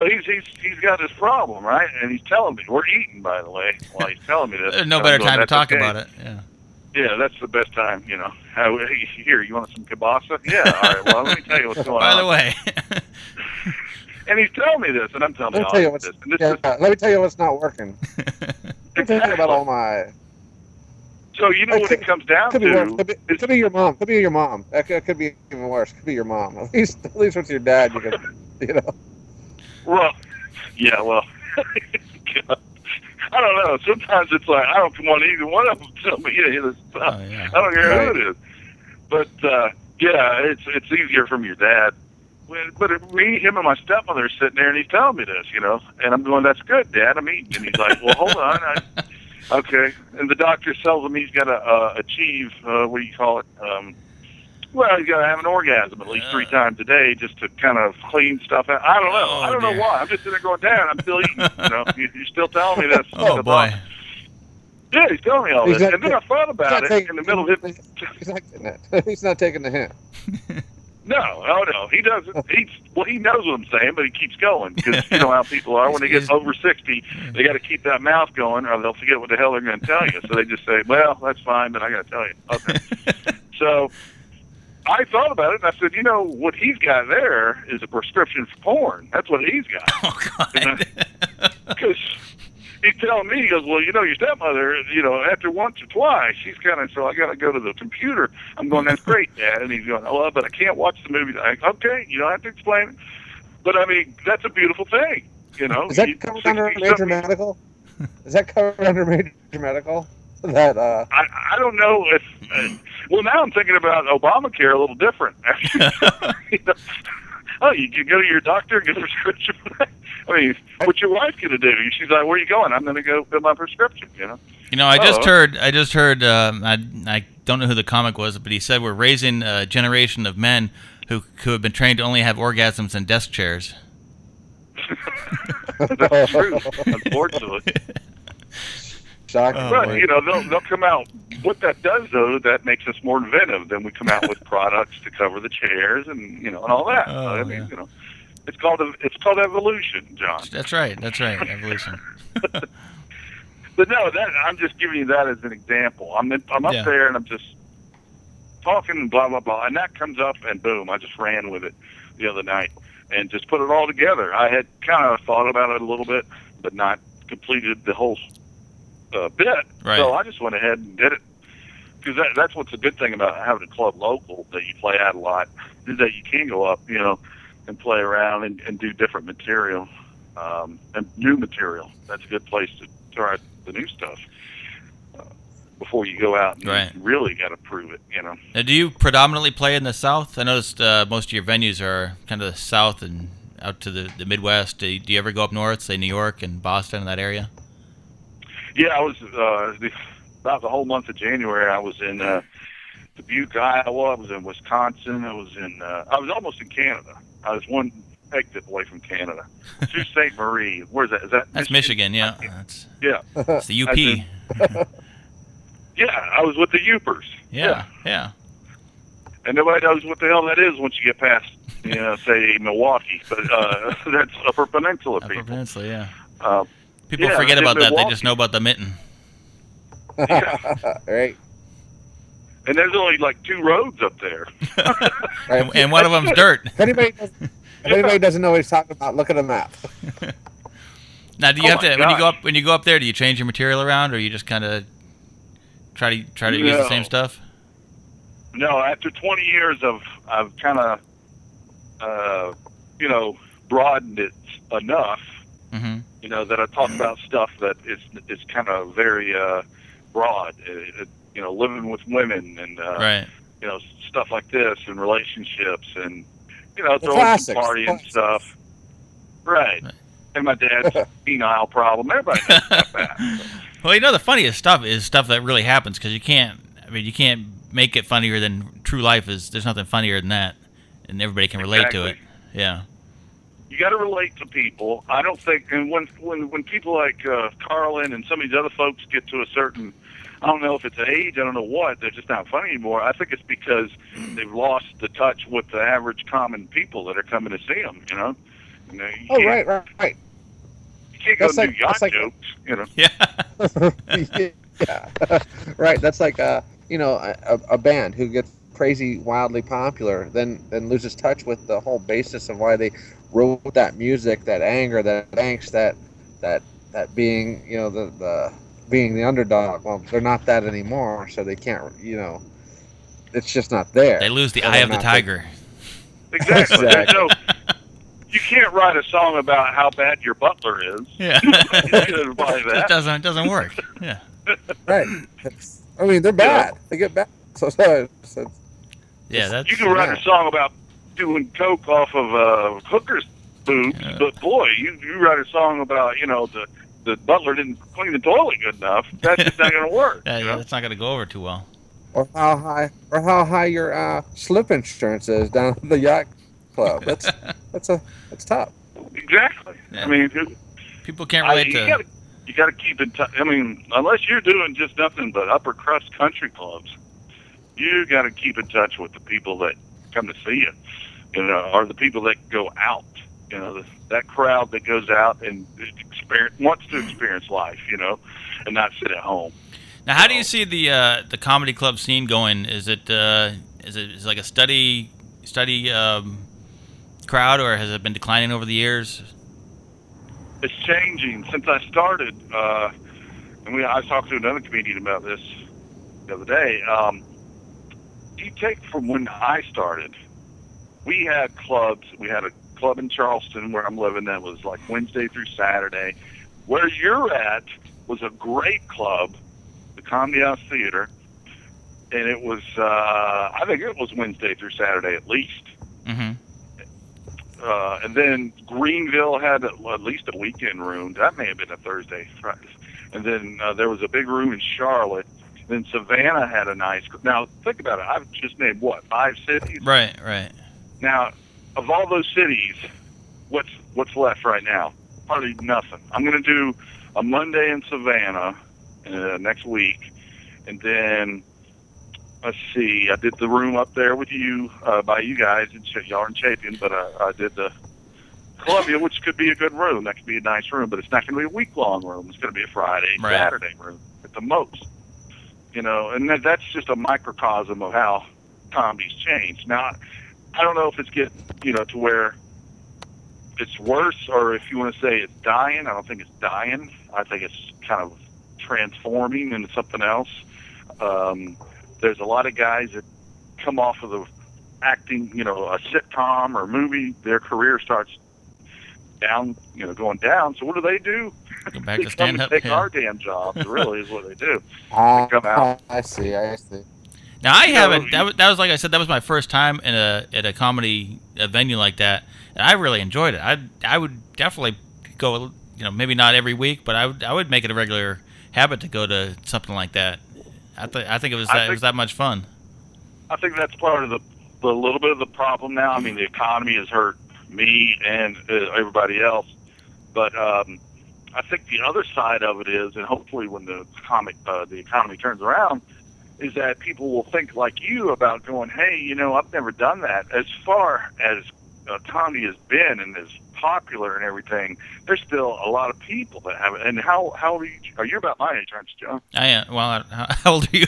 He's got this problem, right? And he's telling me, we're eating, by the way, while he's telling me this. There's no better time to talk about it. Yeah. Yeah, that's the best time, you know. Here, you want some kielbasa? Yeah, all right, well, let me tell you what's going on. By the way. And he's telling me this, and I'm telling Let me tell you what's not working. I'm thinking about all my... So, you know what it comes down to? It could be your mom. Could be your mom. That could be even worse. Could be your mom. At least with your dad, you could, you know. Well, yeah, well... I don't know. Sometimes it's like, I don't want either one of them to tell me any of this stuff. Oh, yeah. I don't care who it is. But, yeah, it's easier from your dad. But me, him, and my stepmother are sitting there, and he's telling me this, you know. And I'm going, that's good, Dad, I'm eating. And he's like, well, hold on. Okay. And the doctor tells him he's got to achieve, what do you call it? Well, he's got to have an orgasm at least 3 times a day just to kind of clean stuff out. I don't know. I don't know why. I'm just sitting there going, Dad, I'm still eating. You know, you're still telling me this. Oh, boy. Yeah, he's telling me all this. And then I thought about it in the middle of it. He's not getting it. He's not taking the hint. No. He doesn't. He knows what I'm saying, but he keeps going because you know how people are. When they get over 60, they got to keep that mouth going, or they'll forget what the hell they're going to tell you. So they just say, "Well, that's fine, but I got to tell you." Okay. So I thought about it, and I said, "You know what he's got there is a prescription for porn. That's what he's got." Oh God. Because he's telling me, he goes, well, you know, your stepmother, you know, after once or twice, she's kind of, so I got to go to the computer. I'm going, that's great, Dad. And he's going, oh, but I can't watch the movie. I'm like, okay, you don't have to explain it. But, I mean, that's a beautiful thing, you know. Is that covered under major medical? Is that covered under major medical? That I don't know if, well, now I'm thinking about Obamacare a little different. You know? Oh, you can go to your doctor and get a prescription for that? I mean, what's your wife going to do? She's like, where are you going? I'm going to go fill my prescription, you know? You know, I just heard, I don't know who the comic was, but he said we're raising a generation of men who have been trained to only have orgasms in desk chairs. That's true, unfortunately. But, you know, they'll come out. What that does, though, that makes us more inventive. Then we come out with products to cover the chairs and, you know, and all that. I mean, you know, it's called evolution, John. That's right, evolution. But no, I'm just giving you that as an example. I'm up there and I'm just talking and blah, blah, blah. And that comes up and boom, I just ran with it the other night and just put it all together. I had kind of thought about it a little bit, but not completed the whole bit. Right. So I just went ahead and did it. Because that's what's a good thing about having a club local that you play at a lot, is that you can go up, you know, and play around and do different material, and new material. That's a good place to try the new stuff before you go out and you really got to prove it, you know. Now, do you predominantly play in the South? I noticed most of your venues are kind of the South and out to the Midwest. Do you ever go up north, say New York and Boston, in that area? Yeah, I was about the whole month of January. I was in Dubuque, Iowa. I was in Wisconsin. I was almost in Canada. I was one exit away from Canada. Sault Ste. Marie. Where's that? Is that That's Michigan, yeah. Yeah. It's the UP. Yeah, I was with the Upers. Yeah. And nobody knows what the hell that is once you get past, you know, say Milwaukee. But that's Upper Peninsula people. Upper Peninsula, yeah. People forget about that. They just know about the mitten. Yeah. Right. And there's only like 2 roads up there. and one of them's dirt. If anybody doesn't know what he's talking about, look at a map. Now, do you have to when you go up there? Do you change your material around, or you just kind of try to use the same stuff? No, after 20 years I've kind of you know, broadened it enough. Mm-hmm. You know, that I talk about stuff that is kind of very broad. You know, living with women and you know, stuff like this, and relationships, and you know, throwing some party and stuff. Right. And my dad's penile problem. Everybody knows about that. Well, you know, the funniest stuff is stuff that really happens, because you can't make it funnier than true life is. There's nothing funnier than that, and everybody can relate to it. Yeah. You got to relate to people. I don't think, and when people like Carlin and some of these other folks get to a certain, I don't know if it's age, I don't know what, they're just not funny anymore. I think it's because they've lost the touch with the average common people that are coming to see them, you know. You know, you Oh, right. You can't go do yacht jokes, you know. Yeah. Yeah, right. That's like a band who gets crazy, wildly popular, then loses touch with the whole basis of why they wrote that music, that anger, that angst, that being, the being the underdog. Well, they're not that anymore, so they can't, it's just not They there. lose the eye Whether or of the not tiger. Exactly. There's Exactly. no. You can't write a song about how bad your butler is. Yeah. That. It doesn't work. Yeah. Right. I mean, they're bad. They get bad. So Yeah, that's. You can write a song about doing coke off of hookers' boobs, but boy, you write a song about the butler didn't clean the toilet good enough. That's just not going to work. Yeah, that's not going to go over too well. Or how high your slip insurance is down at the yacht club. That's tough. Exactly. Yeah. I mean, people can't relate to. You got to keep in touch. I mean, unless you're doing just nothing but upper crust country clubs, you got to keep in touch with the people that come to see you, or the people that go out. That crowd that goes out and wants to experience life, and not sit at home. Now, how do you see the comedy club scene going? Is it like a steady crowd, or has it been declining over the years? It's changing since I started, and I talked to another comedian about this the other day. You take from when I started, we had clubs. We had a club in Charleston where I'm living that was like Wednesday through Saturday. Where you're at was a great club, the Comedy House Theater, and it was I think it was Wednesday through Saturday at least. Mm-hmm. And then Greenville had at least a weekend room. That may have been a Thursday, Friday. And then there was a big room in Charlotte. Then Savannah had a nice. Now think about it. I've just named 5 cities. Right. Now, of all those cities, what's left right now? Hardly nothing. I'm going to do a Monday in Savannah next week, and then let's see. I did the room up there with you by you guys, and y'all are in Chapin, but I did the Columbia, which could be a good room. That could be a nice room, but it's not going to be a week-long room. It's going to be a Friday, Saturday room at the most. And that's just a microcosm of how comedy's changed. Now, I don't know if it's getting, to where it's worse, or if you want to say it's dying. I don't think it's dying. I think it's kind of transforming into something else. There's a lot of guys that come off of the acting, a sitcom or movie. Their career starts down, going down. So what do? Go back they to stand up. Take our damn jobs. Really, is what they do. They come out. I see. Now I haven't. That was like I said. That was my first time at a comedy venue like that, and I really enjoyed it. I would definitely go. Maybe not every week, but I would make it a regular habit to go to something like that. I think it was that much fun. I think that's part of the little bit of the problem now. I mean, the economy has hurt me and everybody else, but I think the other side of it is, and hopefully when the economy turns around, is that people will think like you about going, hey, I've never done that. As far as comedy has been and is popular and everything, there's still a lot of people that have it. And how old are you? Are you about my age, aren't you, John? I am. Well, how old are you?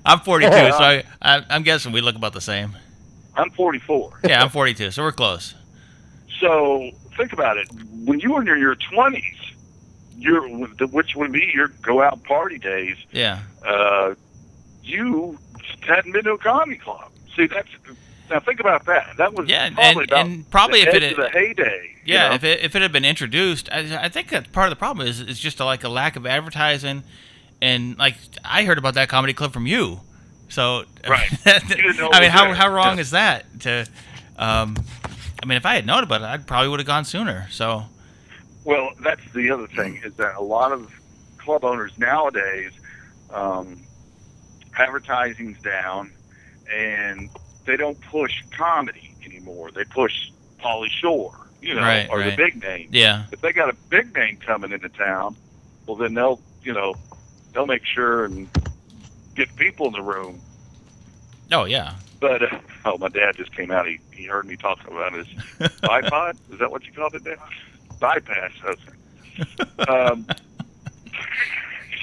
I'm 42, so I'm guessing we look about the same. I'm 44. Yeah, I'm 42, so we're close. So think about it. When you were in your 20s, which would be your go-out party days, yeah, you hadn't been to a comedy club. See, now think about that. That was probably if it the heyday. Yeah, if it had been introduced, I think that part of the problem is just like a lack of advertising, and like I heard about that comedy club from you, so right. I mean, how wrong is that? I mean, if I had known about it, I probably would have gone sooner. So, well, that's the other thing is that a lot of club owners nowadays, advertising's down, and they don't push comedy anymore. They push Pauly Shore, or the big name. Yeah. If they got a big name coming into town, well, then they'll make sure and get people in the room. Oh yeah. But my dad just came out. He heard me talking about his iPod. Is that what you called it, Dad? Bypass. He's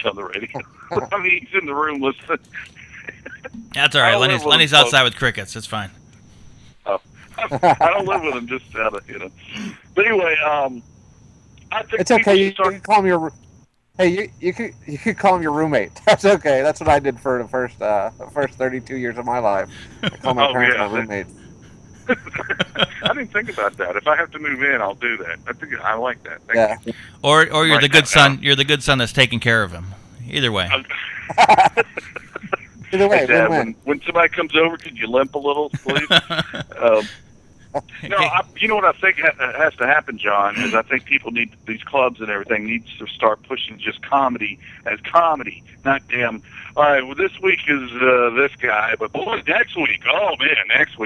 on the radio. I mean, he's in the room listening. That's all right. Lenny's outside with crickets. It's fine. Oh, I don't live with him. Just out of But anyway, I think it's okay. You can call him your. Hey, you could call him your roommate. That's okay. That's what I did for the first 32 years of my life. I call my parents my roommates. I didn't think about that. If I have to move in, I'll do that. I like that. Thank you. Or you're the good son. You're the good son that's taking care of him. Either way. Either way, hey, Dad, when somebody comes over, could you limp a little, please? You know what I think has to happen, John, is I think people need, these clubs and everything needs to start pushing just comedy as comedy, not damn, all right, well, this week is this guy, but boy, next week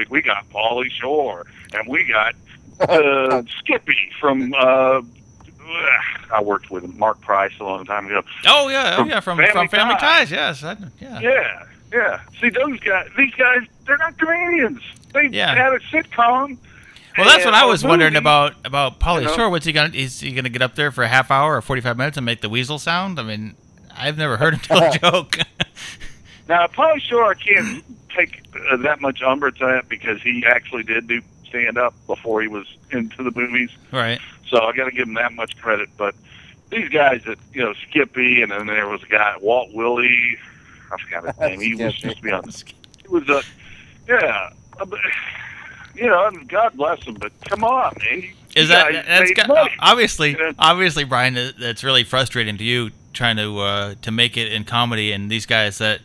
we got Pauly Shore, and we got Skippy from, I worked with Mark Price a long time ago. Oh, yeah, from Family Ties, yes. Yeah. See, these guys, they're not comedians. They had a sitcom. Well, that's what I was wondering about Pauly Shore. What's he gonna? Is he gonna get up there for a half hour or 45 minutes and make the weasel sound? I mean, I've never heard him tell a joke. Now, Pauly Shore, I can't take that much umbrage to that because he actually did do stand up before he was into the movies. Right. So I got to give him that much credit. But these guys that Skippy, and then there was a guy Walt Willie. I forgot his name. He was supposed to be on the. It was and God bless him, but come on, man. Obviously, Brian, that's really frustrating to you trying to make it in comedy, and these guys that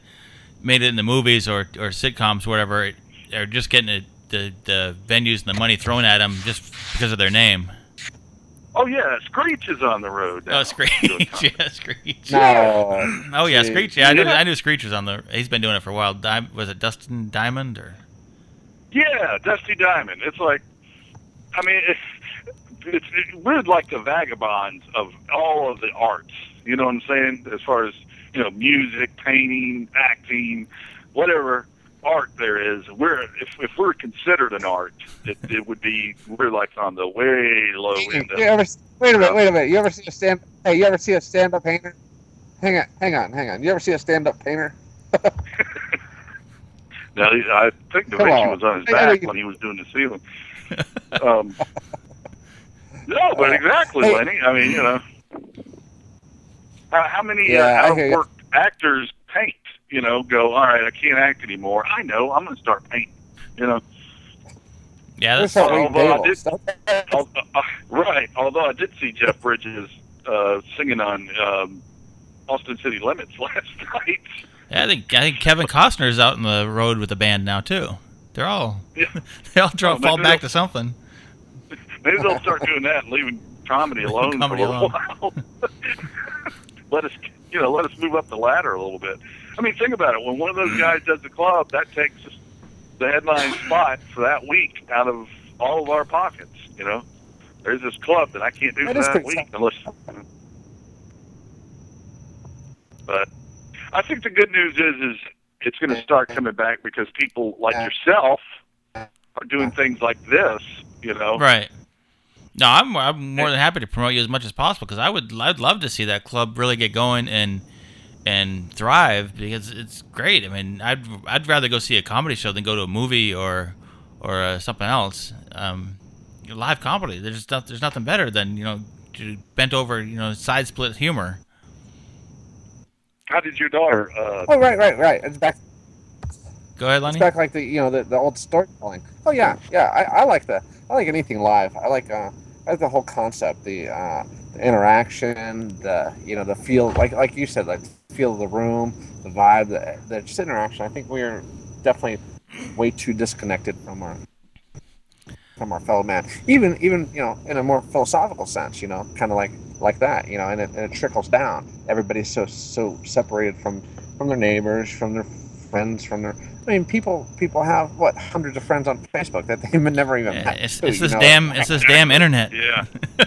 made it in the movies or sitcoms, whatever, are just getting the venues and the money thrown at them just because of their name. Oh yeah, Screech is on the road now. Oh, Screech, yeah, Screech. No. Oh yeah, Screech. Yeah, I knew Screech was on the. He's been doing it for a while. Was it Dustin Diamond or? Yeah, Dusty Diamond. It's like, I mean, we're like the vagabonds of all of the arts. You know what I'm saying? As far as music, painting, acting, whatever art there is, if we're considered an art, it would be we're like on the way low end. Wait a minute. You ever see a stand-up painter? Hang on. You ever see a stand-up painter? Now, I think Da Vinci was on his back when he was doing the ceiling. No, but exactly, Lenny. I mean, how many out-of-work actors paint? Go, all right, I can't act anymore. I know, I'm going to start painting. Yeah, that's right. Although I did see Jeff Bridges singing on Austin City Limits last night. Yeah, I think Kevin Costner's out on the road with the band now too. They're all fall back to something. Maybe they'll start doing that and leaving comedy alone for a little while. let us move up the ladder a little bit. I mean, think about it. When one of those guys does the club, that takes the headline spot for that week out of all of our pockets. There's this club that I can't do for that week unless. But I think the good news is it's going to start coming back because people like yourself are doing things like this, Right. No, I'm more than happy to promote you as much as possible because I'd love to see that club really get going and thrive because it's great. I mean, I'd rather go see a comedy show than go to a movie or something else. Live comedy, there's nothing better than bent over side split humor. How did your daughter? Right. It's back. Go ahead, Lenny. It's back like the old storytelling. Oh yeah. I like anything live. I like the whole concept, the interaction, the feel, like you said, like the feel of the room, the vibe, the just interaction. I think we're definitely way too disconnected from our fellow man. Even in a more philosophical sense, kind of like that, and it trickles down. Everybody's so separated from their neighbors, from their friends, I mean, people have hundreds of friends on Facebook that they've never even met. It's this damn internet. Yeah,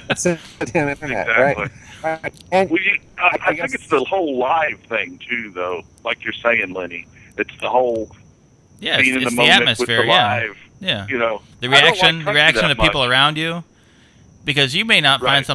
it's the damn internet, exactly. Right? And I think it's the whole live thing too, though. Like you're saying, Lenny, it's the whole Yeah, being in it's the the moment atmosphere. with the live, yeah. You know, The I don't like reaction country of that people much. around you, because you may not find Right. something